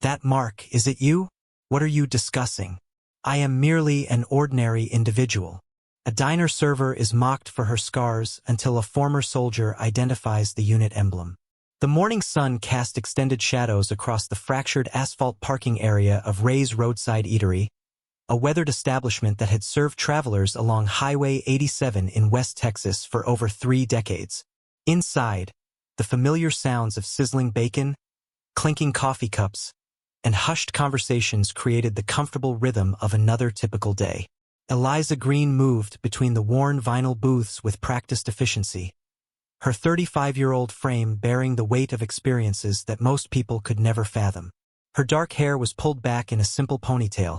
That mark, is it you? What are you discussing? I am merely an ordinary individual. A diner server is mocked for her scars until a former soldier identifies the unit emblem. The morning sun cast extended shadows across the fractured asphalt parking area of Ray's Roadside Eatery, a weathered establishment that had served travelers along Highway 87 in West Texas for over 3 decades. Inside, the familiar sounds of sizzling bacon, clinking coffee cups, and hushed conversations created the comfortable rhythm of another typical day. Eliza Green moved between the worn vinyl booths with practiced efficiency, her 35-year-old frame bearing the weight of experiences that most people could never fathom. Her dark hair was pulled back in a simple ponytail,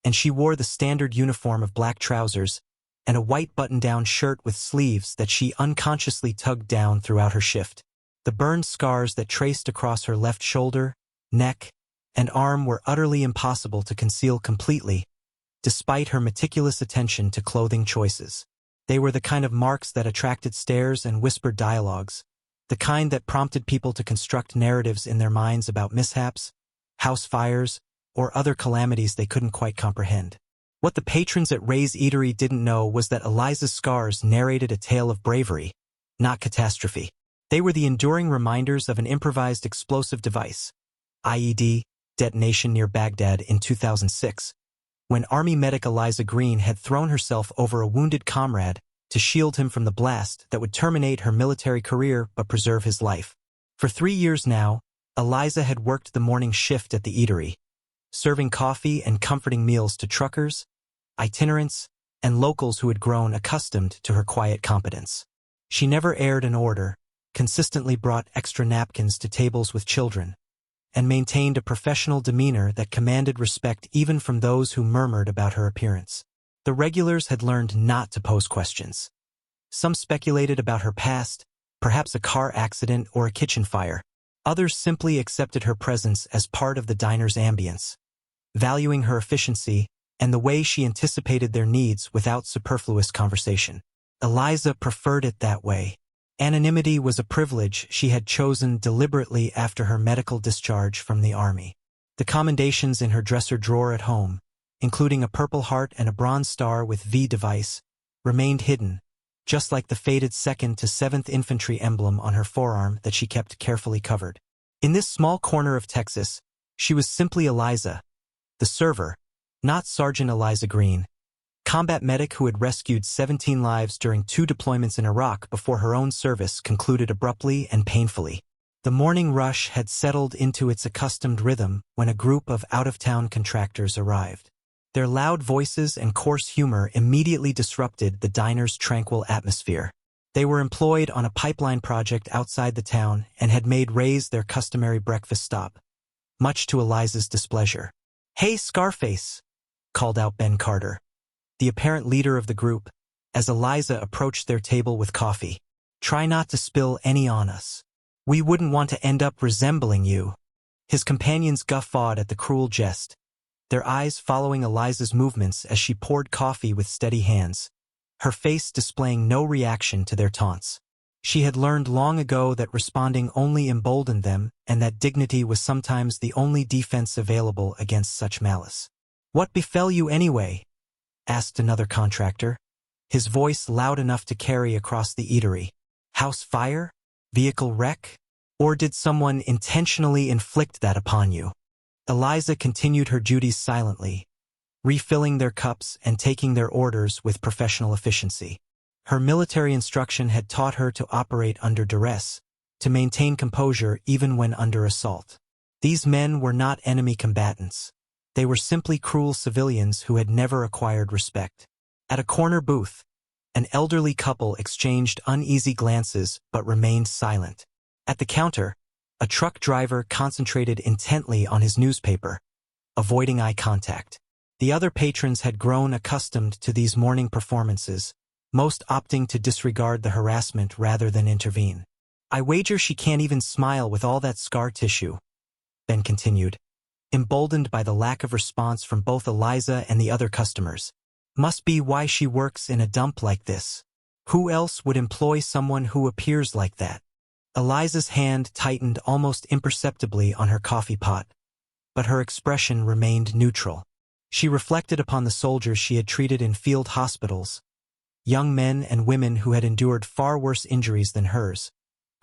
and she wore the standard uniform of black trousers and a white button-down shirt with sleeves that she unconsciously tugged down throughout her shift. The burned scars that traced across her left shoulder, neck, and arm were utterly impossible to conceal completely, despite her meticulous attention to clothing choices. They were the kind of marks that attracted stares and whispered dialogues, the kind that prompted people to construct narratives in their minds about mishaps, house fires, or other calamities they couldn't quite comprehend. What the patrons at Ray's Eatery didn't know was that Eliza's scars narrated a tale of bravery, not catastrophe. They were the enduring reminders of an improvised explosive device, IED, detonation near Baghdad in 2006, when Army medic Eliza Green had thrown herself over a wounded comrade to shield him from the blast that would terminate her military career but preserve his life. For 3 years now, Eliza had worked the morning shift at the eatery, serving coffee and comforting meals to truckers, itinerants, and locals who had grown accustomed to her quiet competence. She never aired an order, consistently brought extra napkins to tables with children, and maintained a professional demeanor that commanded respect even from those who murmured about her appearance. The regulars had learned not to pose questions. Some speculated about her past, perhaps a car accident or a kitchen fire. Others simply accepted her presence as part of the diner's ambience, valuing her efficiency and the way she anticipated their needs without superfluous conversation. Eliza preferred it that way. Anonymity was a privilege she had chosen deliberately after her medical discharge from the Army. The commendations in her dresser drawer at home, including a Purple Heart and a Bronze Star with V device, remained hidden, just like the faded 2nd to 7th Infantry emblem on her forearm that she kept carefully covered. In this small corner of Texas, she was simply Eliza, the server, not Sergeant Eliza Green, combat medic who had rescued 17 lives during 2 deployments in Iraq before her own service concluded abruptly and painfully. The morning rush had settled into its accustomed rhythm when a group of out-of-town contractors arrived. Their loud voices and coarse humor immediately disrupted the diner's tranquil atmosphere. They were employed on a pipeline project outside the town and had made Ray's their customary breakfast stop, much to Eliza's displeasure. "Hey, Scarface," called out Ben Carter, the apparent leader of the group, as Eliza approached their table with coffee. "Try not to spill any on us. We wouldn't want to end up resembling you." His companions guffawed at the cruel jest, their eyes following Eliza's movements as she poured coffee with steady hands, her face displaying no reaction to their taunts. She had learned long ago that responding only emboldened them and that dignity was sometimes the only defense available against such malice. "What befell you anyway?" asked another contractor, his voice loud enough to carry across the eatery. "House fire? Vehicle wreck? Or did someone intentionally inflict that upon you?" Eliza continued her duties silently, refilling their cups and taking their orders with professional efficiency. Her military instruction had taught her to operate under duress, to maintain composure even when under assault. These men were not enemy combatants. They were simply cruel civilians who had never acquired respect. At a corner booth, an elderly couple exchanged uneasy glances but remained silent. At the counter, a truck driver concentrated intently on his newspaper, avoiding eye contact. The other patrons had grown accustomed to these morning performances, most opting to disregard the harassment rather than intervene. "I wager she can't even smile with all that scar tissue," Ben continued, emboldened by the lack of response from both Eliza and the other customers. "Must be why she works in a dump like this. Who else would employ someone who appears like that?" Eliza's hand tightened almost imperceptibly on her coffee pot, but her expression remained neutral. She reflected upon the soldiers she had treated in field hospitals, young men and women who had endured far worse injuries than hers,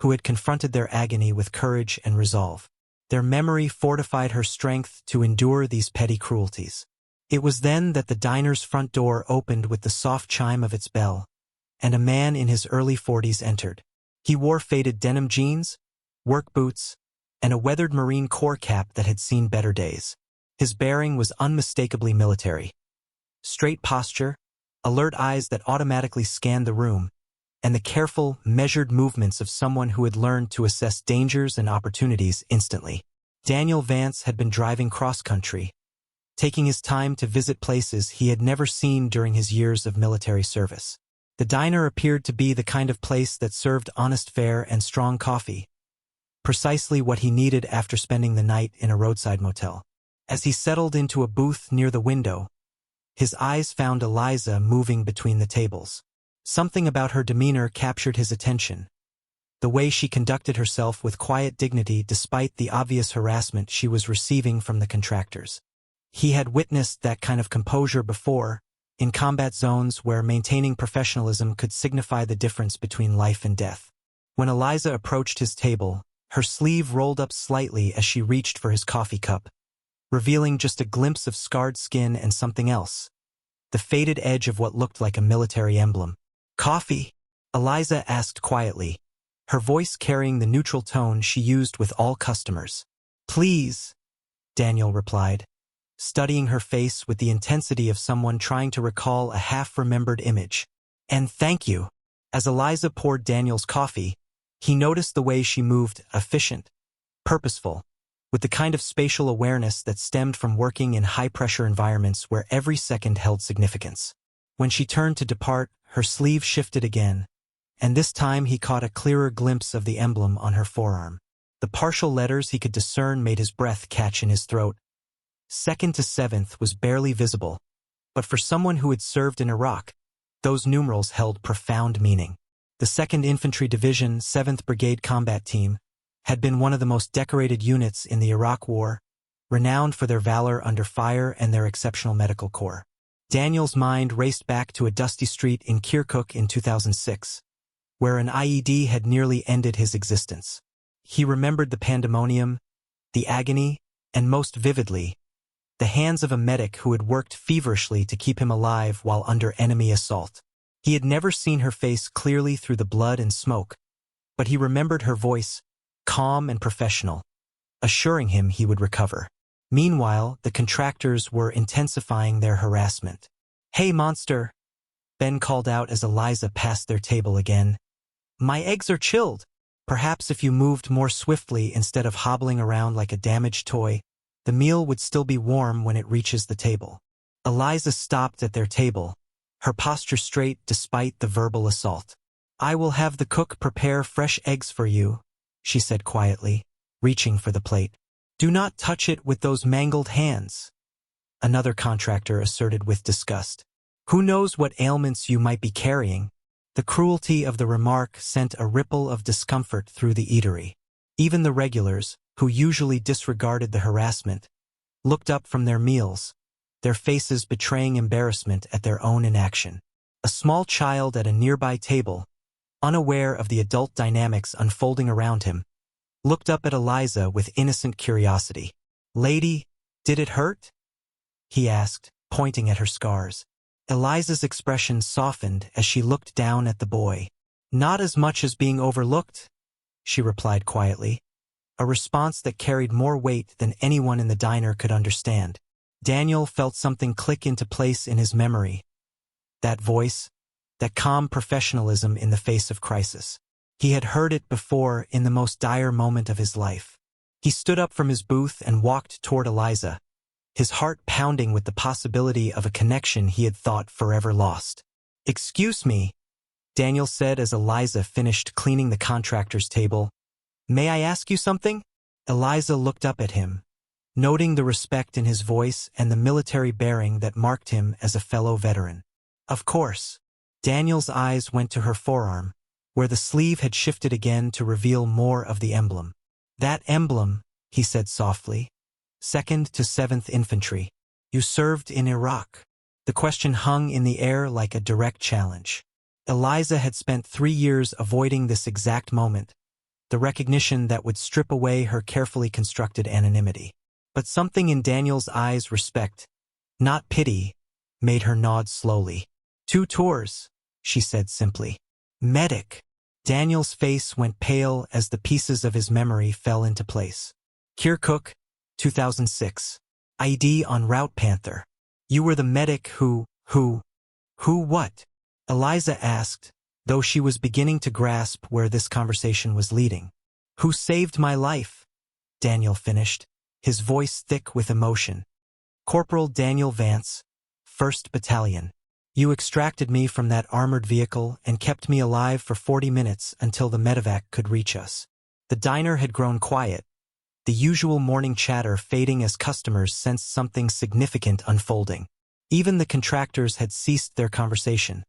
who had confronted their agony with courage and resolve. Their memory fortified her strength to endure these petty cruelties. It was then that the diner's front door opened with the soft chime of its bell, and a man in his early 40s entered. He wore faded denim jeans, work boots, and a weathered Marine Corps cap that had seen better days. His bearing was unmistakably military. Straight posture, alert eyes that automatically scanned the room, and the careful, measured movements of someone who had learned to assess dangers and opportunities instantly. Daniel Vance had been driving cross-country, taking his time to visit places he had never seen during his years of military service. The diner appeared to be the kind of place that served honest fare and strong coffee, precisely what he needed after spending the night in a roadside motel. As he settled into a booth near the window, his eyes found Eliza moving between the tables. Something about her demeanor captured his attention. The way she conducted herself with quiet dignity despite the obvious harassment she was receiving from the contractors. He had witnessed that kind of composure before, in combat zones where maintaining professionalism could signify the difference between life and death. When Eliza approached his table, her sleeve rolled up slightly as she reached for his coffee cup, revealing just a glimpse of scarred skin and something else, the faded edge of what looked like a military emblem. "Coffee?" Eliza asked quietly, her voice carrying the neutral tone she used with all customers. "Please," Daniel replied, studying her face with the intensity of someone trying to recall a half-remembered image. "And thank you." As Eliza poured Daniel's coffee, he noticed the way she moved, efficient, purposeful, with the kind of spatial awareness that stemmed from working in high-pressure environments where every second held significance. When she turned to depart, her sleeve shifted again, and this time he caught a clearer glimpse of the emblem on her forearm. The partial letters he could discern made his breath catch in his throat. 2nd to 7th was barely visible, but for someone who had served in Iraq, those numerals held profound meaning. The 2nd Infantry Division, 7th Brigade Combat Team, had been one of the most decorated units in the Iraq War, renowned for their valor under fire and their exceptional medical corps. Daniel's mind raced back to a dusty street in Kirkuk in 2006, where an IED had nearly ended his existence. He remembered the pandemonium, the agony, and most vividly, the hands of a medic who had worked feverishly to keep him alive while under enemy assault. He had never seen her face clearly through the blood and smoke, but he remembered her voice, calm and professional, assuring him he would recover. Meanwhile, the contractors were intensifying their harassment. "Hey, monster," Ben called out as Eliza passed their table again. "My eggs are chilled. Perhaps if you moved more swiftly instead of hobbling around like a damaged toy, the meal would still be warm when it reaches the table." Eliza stopped at their table, her posture straight despite the verbal assault. "I will have the cook prepare fresh eggs for you," she said quietly, reaching for the plate. "Do not touch it with those mangled hands," another contractor asserted with disgust. "Who knows what ailments you might be carrying?" The cruelty of the remark sent a ripple of discomfort through the eatery. Even the regulars, who usually disregarded the harassment, looked up from their meals, their faces betraying embarrassment at their own inaction. A small child at a nearby table, unaware of the adult dynamics unfolding around him, looked up at Eliza with innocent curiosity. "Lady, did it hurt?" he asked, pointing at her scars. Eliza's expression softened as she looked down at the boy. "Not as much as being overlooked," she replied quietly, a response that carried more weight than anyone in the diner could understand. Daniel felt something click into place in his memory. That voice, that calm professionalism in the face of crisis. He had heard it before in the most dire moment of his life. He stood up from his booth and walked toward Eliza, his heart pounding with the possibility of a connection he had thought forever lost. "Excuse me," Daniel said as Eliza finished cleaning the contractor's table. "May I ask you something?" Eliza looked up at him, noting the respect in his voice and the military bearing that marked him as a fellow veteran. "Of course." Daniel's eyes went to her forearm, where the sleeve had shifted again to reveal more of the emblem. "That emblem," he said softly, 2nd to 7th Infantry. You served in Iraq. The question hung in the air like a direct challenge. Eliza had spent 3 years avoiding this exact moment, the recognition that would strip away her carefully constructed anonymity. But something in Daniel's eyes, respect, not pity, made her nod slowly. 2 tours, she said simply. Medic. Daniel's face went pale as the pieces of his memory fell into place. Kirkuk, 2006. ID on Route Panther. You were the medic who what? Eliza asked, though she was beginning to grasp where this conversation was leading. Who saved my life? Daniel finished, his voice thick with emotion. Corporal Daniel Vance, 1st Battalion. You extracted me from that armored vehicle and kept me alive for 40 minutes until the medevac could reach us. The diner had grown quiet, the usual morning chatter fading as customers sensed something significant unfolding. Even the contractors had ceased their conversation,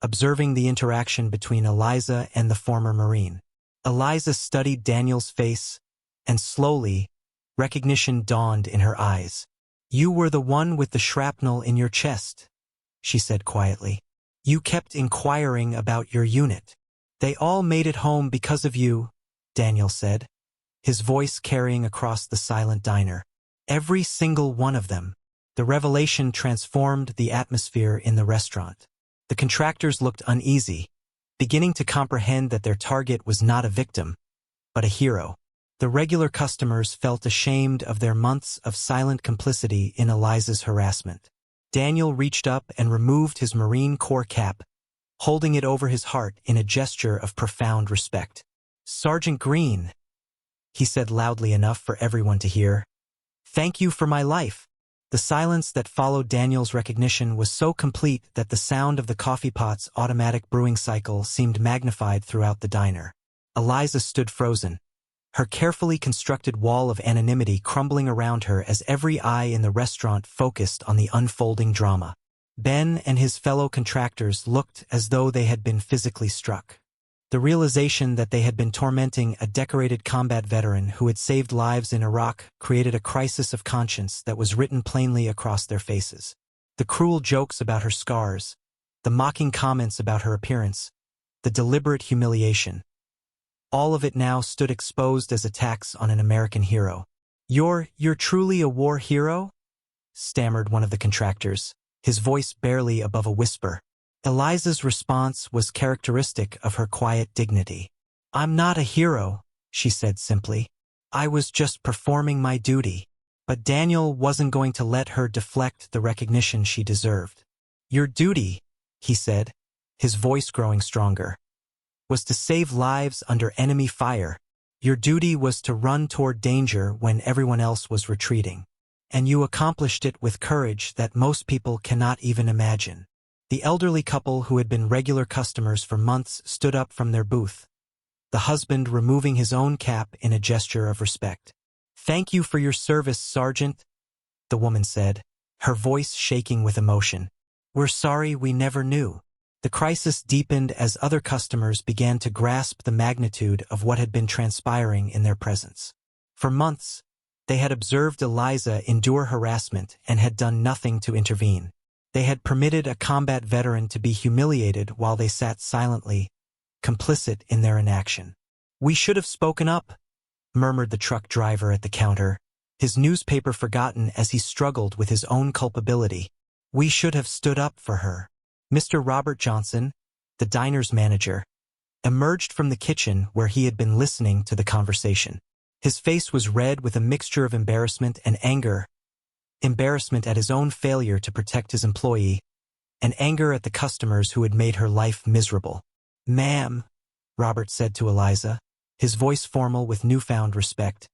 observing the interaction between Eliza and the former Marine. Eliza studied Daniel's face, and slowly, recognition dawned in her eyes. You were the one with the shrapnel in your chest, she said quietly. You kept inquiring about your unit. They all made it home because of you, Daniel said, his voice carrying across the silent diner. Every single one of them. The revelation transformed the atmosphere in the restaurant. The contractors looked uneasy, beginning to comprehend that their target was not a victim, but a hero. The regular customers felt ashamed of their months of silent complicity in Eliza's harassment. Daniel reached up and removed his Marine Corps cap, holding it over his heart in a gesture of profound respect. Sergeant Green, he said loudly enough for everyone to hear. Thank you for my life. The silence that followed Daniel's recognition was so complete that the sound of the coffee pot's automatic brewing cycle seemed magnified throughout the diner. Eliza stood frozen, her carefully constructed wall of anonymity crumbling around her as every eye in the restaurant focused on the unfolding drama. Ben and his fellow contractors looked as though they had been physically struck. The realization that they had been tormenting a decorated combat veteran who had saved lives in Iraq created a crisis of conscience that was written plainly across their faces. The cruel jokes about her scars, the mocking comments about her appearance, the deliberate humiliation. All of it now stood exposed as attacks on an American hero. You're truly a war hero? Stammered one of the contractors, his voice barely above a whisper. Eliza's response was characteristic of her quiet dignity. I'm not a hero, she said simply. I was just performing my duty. But Daniel wasn't going to let her deflect the recognition she deserved. Your duty, he said, his voice growing stronger, was to save lives under enemy fire. Your duty was to run toward danger when everyone else was retreating. And you accomplished it with courage that most people cannot even imagine. The elderly couple who had been regular customers for months stood up from their booth, the husband removing his own cap in a gesture of respect. Thank you for your service, Sergeant, the woman said, her voice shaking with emotion. We're sorry we never knew. The crisis deepened as other customers began to grasp the magnitude of what had been transpiring in their presence. For months, they had observed Eliza endure harassment and had done nothing to intervene. They had permitted a combat veteran to be humiliated while they sat silently, complicit in their inaction. We should have spoken up, murmured the truck driver at the counter, his newspaper forgotten as he struggled with his own culpability. We should have stood up for her. Mr. Robert Johnson, the diner's manager, emerged from the kitchen where he had been listening to the conversation. His face was red with a mixture of embarrassment and anger. Embarrassment at his own failure to protect his employee, and anger at the customers who had made her life miserable. Ma'am, Robert said to Eliza, his voice formal with newfound respect,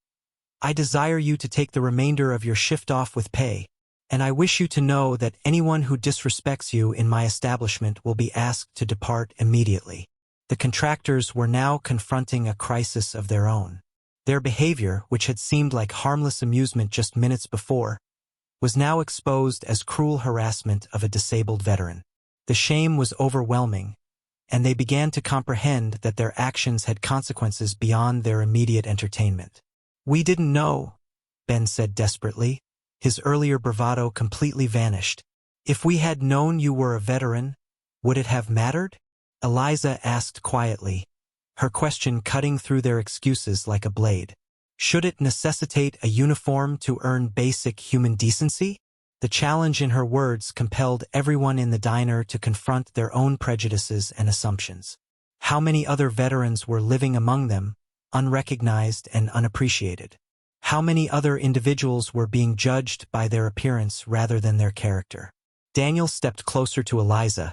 I desire you to take the remainder of your shift off with pay, and I wish you to know that anyone who disrespects you in my establishment will be asked to depart immediately. The contractors were now confronting a crisis of their own. Their behavior, which had seemed like harmless amusement just minutes before, was now exposed as cruel harassment of a disabled veteran. The shame was overwhelming, and they began to comprehend that their actions had consequences beyond their immediate entertainment. We didn't know, Ben said desperately. His earlier bravado completely vanished. If we had known you were a veteran, would it have mattered? Eliza asked quietly, her question cutting through their excuses like a blade. Should it necessitate a uniform to earn basic human decency? The challenge in her words compelled everyone in the diner to confront their own prejudices and assumptions. How many other veterans were living among them, unrecognized and unappreciated? How many other individuals were being judged by their appearance rather than their character? Daniel stepped closer to Eliza,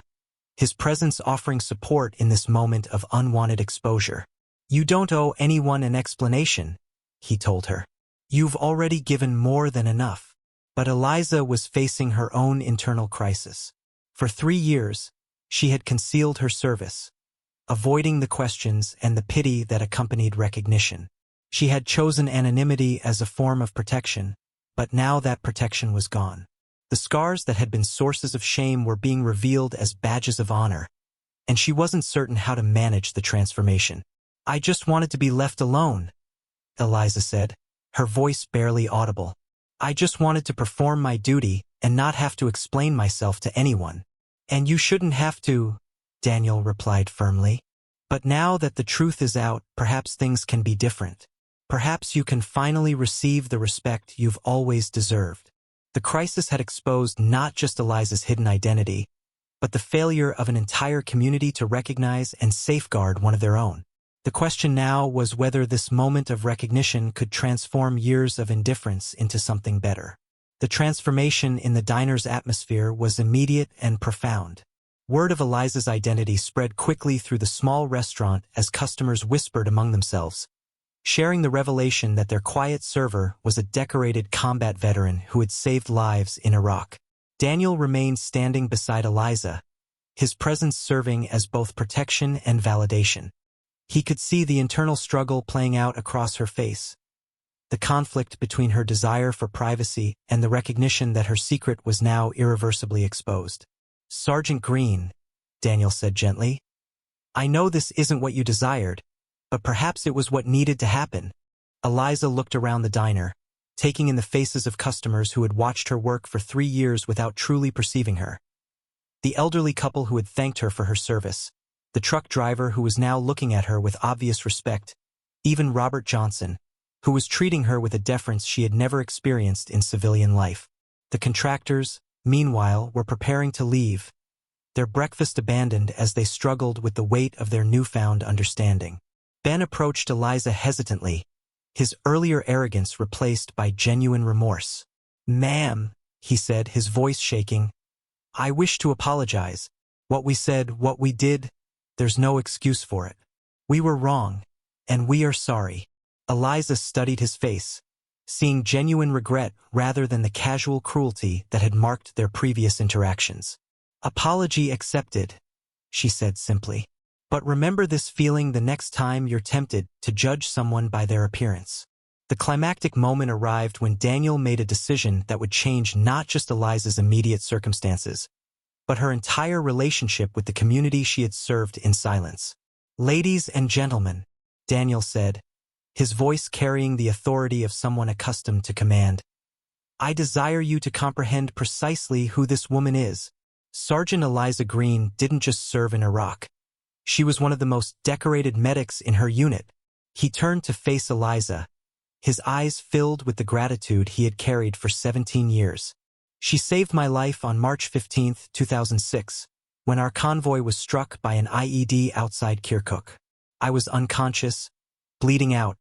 his presence offering support in this moment of unwanted exposure. You don't owe anyone an explanation, he told her. You've already given more than enough. But Eliza was facing her own internal crisis. For 3 years, she had concealed her service, avoiding the questions and the pity that accompanied recognition. She had chosen anonymity as a form of protection, but now that protection was gone. The scars that had been sources of shame were being revealed as badges of honor, and she wasn't certain how to manage the transformation. I just wanted to be left alone, Eliza said, her voice barely audible. I just wanted to perform my duty and not have to explain myself to anyone. And you shouldn't have to, Daniel replied firmly. But now that the truth is out, perhaps things can be different. Perhaps you can finally receive the respect you've always deserved. The crisis had exposed not just Eliza's hidden identity, but the failure of an entire community to recognize and safeguard one of their own. The question now was whether this moment of recognition could transform years of indifference into something better. The transformation in the diner's atmosphere was immediate and profound. Word of Eliza's identity spread quickly through the small restaurant as customers whispered among themselves, sharing the revelation that their quiet server was a decorated combat veteran who had saved lives in Iraq. Daniel remained standing beside Eliza, his presence serving as both protection and validation. He could see the internal struggle playing out across her face, the conflict between her desire for privacy and the recognition that her secret was now irreversibly exposed. Sergeant Green, Daniel said gently, I know this isn't what you desired, but perhaps it was what needed to happen. Eliza looked around the diner, taking in the faces of customers who had watched her work for 3 years without truly perceiving her. The elderly couple who had thanked her for her service, the truck driver who was now looking at her with obvious respect, even Robert Johnson, who was treating her with a deference she had never experienced in civilian life. The contractors, meanwhile, were preparing to leave, their breakfast abandoned as they struggled with the weight of their newfound understanding. Ben approached Eliza hesitantly, his earlier arrogance replaced by genuine remorse. Ma'am, he said, his voice shaking, I wish to apologize. What we said, what we did, there's no excuse for it. We were wrong, and we are sorry. Eliza studied his face, seeing genuine regret rather than the casual cruelty that had marked their previous interactions. Apology accepted, she said simply. But remember this feeling the next time you're tempted to judge someone by their appearance. The climactic moment arrived when Daniel made a decision that would change not just Eliza's immediate circumstances, but her entire relationship with the community she had served in silence. Ladies and gentlemen, Daniel said, his voice carrying the authority of someone accustomed to command, I desire you to comprehend precisely who this woman is. Sergeant Eliza Green didn't just serve in Iraq. She was one of the most decorated medics in her unit. He turned to face Eliza, his eyes filled with the gratitude he had carried for 17 years. She saved my life on March 15, 2006, when our convoy was struck by an IED outside Kirkuk. I was unconscious, bleeding out,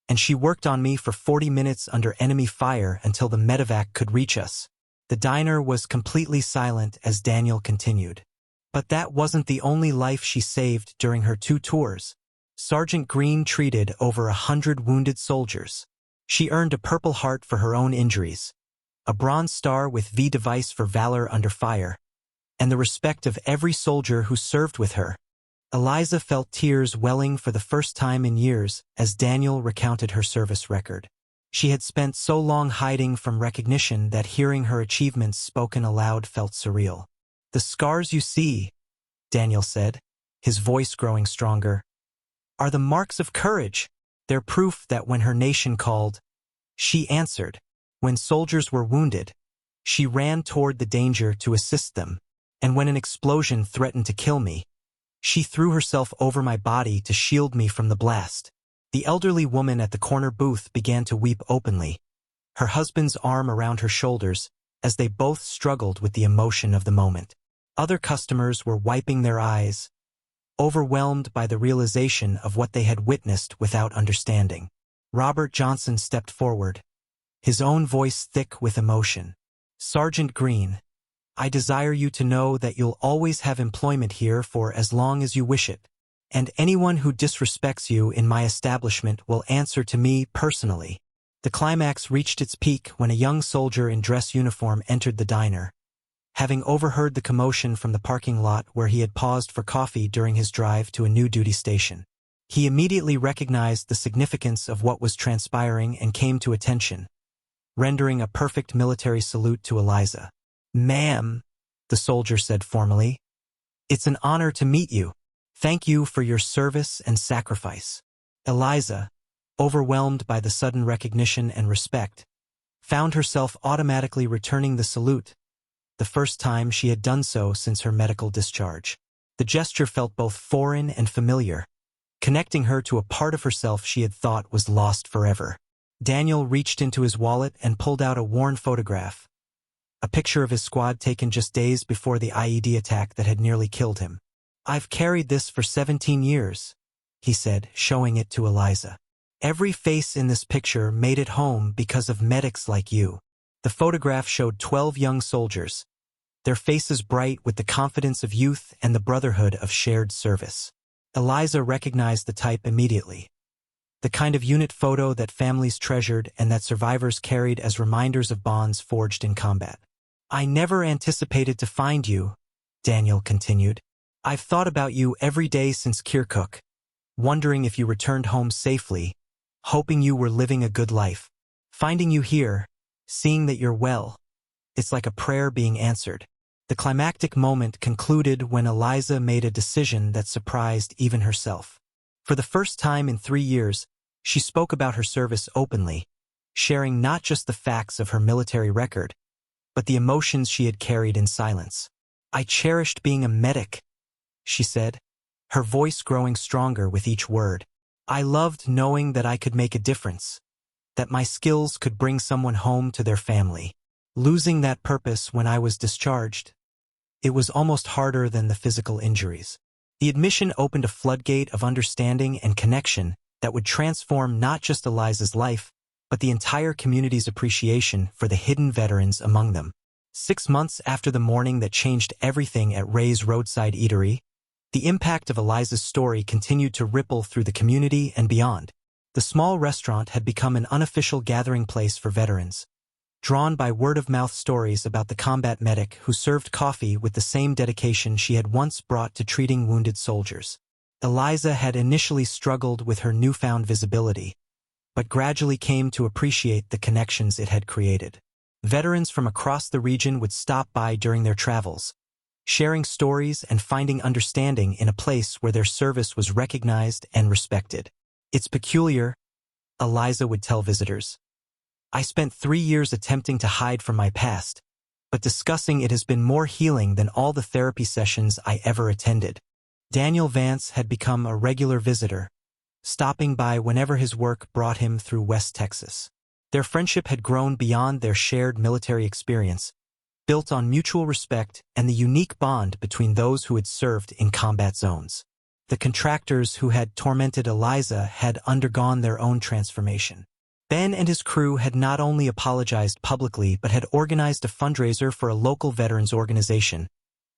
and she worked on me for 40 minutes under enemy fire until the medevac could reach us. The diner was completely silent as Daniel continued. But that wasn't the only life she saved during her 2 tours. Sergeant Green treated over 100 wounded soldiers. She earned a Purple Heart for her own injuries, a Bronze Star with V device for valor under fire, and the respect of every soldier who served with her. Eliza felt tears welling for the first time in years as Daniel recounted her service record. She had spent so long hiding from recognition that hearing her achievements spoken aloud felt surreal. The scars you see, Daniel said, his voice growing stronger, are the marks of courage. They're proof that when her nation called, She answered. When soldiers were wounded, she ran toward the danger to assist them, and when an explosion threatened to kill me, she threw herself over my body to shield me from the blast. The elderly woman at the corner booth began to weep openly, her husband's arm around her shoulders, as they both struggled with the emotion of the moment. Other customers were wiping their eyes, overwhelmed by the realization of what they had witnessed without understanding. Robert Johnson stepped forward, his own voice thick with emotion. Sergeant Green, I desire you to know that you'll always have employment here for as long as you wish it, and anyone who disrespects you in my establishment will answer to me personally. The climax reached its peak when a young soldier in dress uniform entered the diner. Having overheard the commotion from the parking lot where he had paused for coffee during his drive to a new duty station, he immediately recognized the significance of what was transpiring and came to attention, rendering a perfect military salute to Eliza. Ma'am, the soldier said formally, it's an honor to meet you. Thank you for your service and sacrifice. Eliza, overwhelmed by the sudden recognition and respect, found herself automatically returning the salute, the first time she had done so since her medical discharge. The gesture felt both foreign and familiar, connecting her to a part of herself she had thought was lost forever. Daniel reached into his wallet and pulled out a worn photograph, a picture of his squad taken just days before the IED attack that had nearly killed him. I've carried this for 17 years, he said, showing it to Eliza. Every face in this picture made it home because of medics like you. The photograph showed 12 young soldiers, their faces bright with the confidence of youth and the brotherhood of shared service. Eliza recognized the type immediately. The kind of unit photo that families treasured and that survivors carried as reminders of bonds forged in combat. I never anticipated to find you, Daniel continued. I've thought about you every day since Kirkuk, wondering if you returned home safely, hoping you were living a good life. Finding you here, seeing that you're well, it's like a prayer being answered. The climactic moment concluded when Eliza made a decision that surprised even herself. For the first time in 3 years, she spoke about her service openly, sharing not just the facts of her military record, but the emotions she had carried in silence. I cherished being a medic, she said, her voice growing stronger with each word. I loved knowing that I could make a difference, that my skills could bring someone home to their family. Losing that purpose when I was discharged, it was almost harder than the physical injuries. The admission opened a floodgate of understanding and connection that would transform not just Eliza's life, but the entire community's appreciation for the hidden veterans among them. 6 months after the morning that changed everything at Ray's roadside eatery, the impact of Eliza's story continued to ripple through the community and beyond. The small restaurant had become an unofficial gathering place for veterans, drawn by word-of-mouth stories about the combat medic who served coffee with the same dedication she had once brought to treating wounded soldiers. Eliza had initially struggled with her newfound visibility, but gradually came to appreciate the connections it had created. Veterans from across the region would stop by during their travels, sharing stories and finding understanding in a place where their service was recognized and respected. It's peculiar, Eliza would tell visitors. I spent 3 years attempting to hide from my past, but discussing it has been more healing than all the therapy sessions I ever attended. Daniel Vance had become a regular visitor, stopping by whenever his work brought him through West Texas. Their friendship had grown beyond their shared military experience, built on mutual respect and the unique bond between those who had served in combat zones. The contractors who had tormented Eliza had undergone their own transformation. Ben and his crew had not only apologized publicly but had organized a fundraiser for a local veterans organization,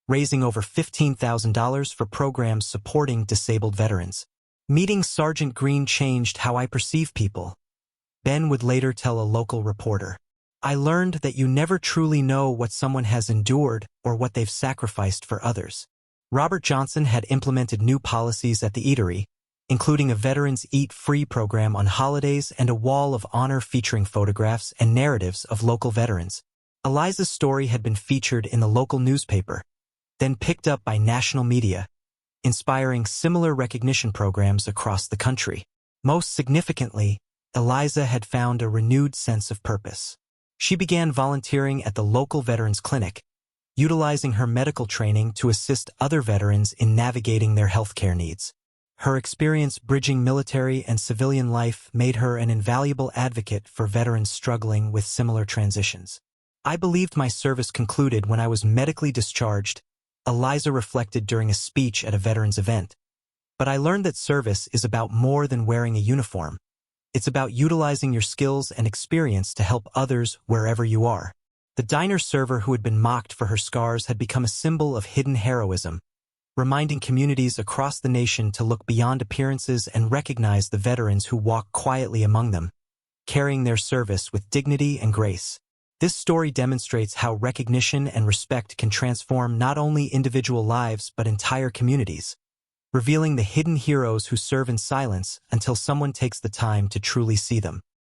raising over $15,000 for programs supporting disabled veterans. Meeting Sergeant Green changed how I perceive people, Ben would later tell a local reporter. I learned that you never truly know what someone has endured or what they've sacrificed for others. Robert Johnson had implemented new policies at the eatery, including a Veterans Eat Free program on holidays and a wall of honor featuring photographs and narratives of local veterans. Eliza's story had been featured in the local newspaper, then picked up by national media, inspiring similar recognition programs across the country. Most significantly, Eliza had found a renewed sense of purpose. She began volunteering at the local veterans clinic, utilizing her medical training to assist other veterans in navigating their healthcare needs. Her experience bridging military and civilian life made her an invaluable advocate for veterans struggling with similar transitions. "I believed my service concluded when I was medically discharged," Eliza reflected during a speech at a veterans event. "But I learned that service is about more than wearing a uniform. It's about utilizing your skills and experience to help others wherever you are." The diner server who had been mocked for her scars had become a symbol of hidden heroism, reminding communities across the nation to look beyond appearances and recognize the veterans who walk quietly among them, carrying their service with dignity and grace. This story demonstrates how recognition and respect can transform not only individual lives but entire communities, revealing the hidden heroes who serve in silence until someone takes the time to truly see them.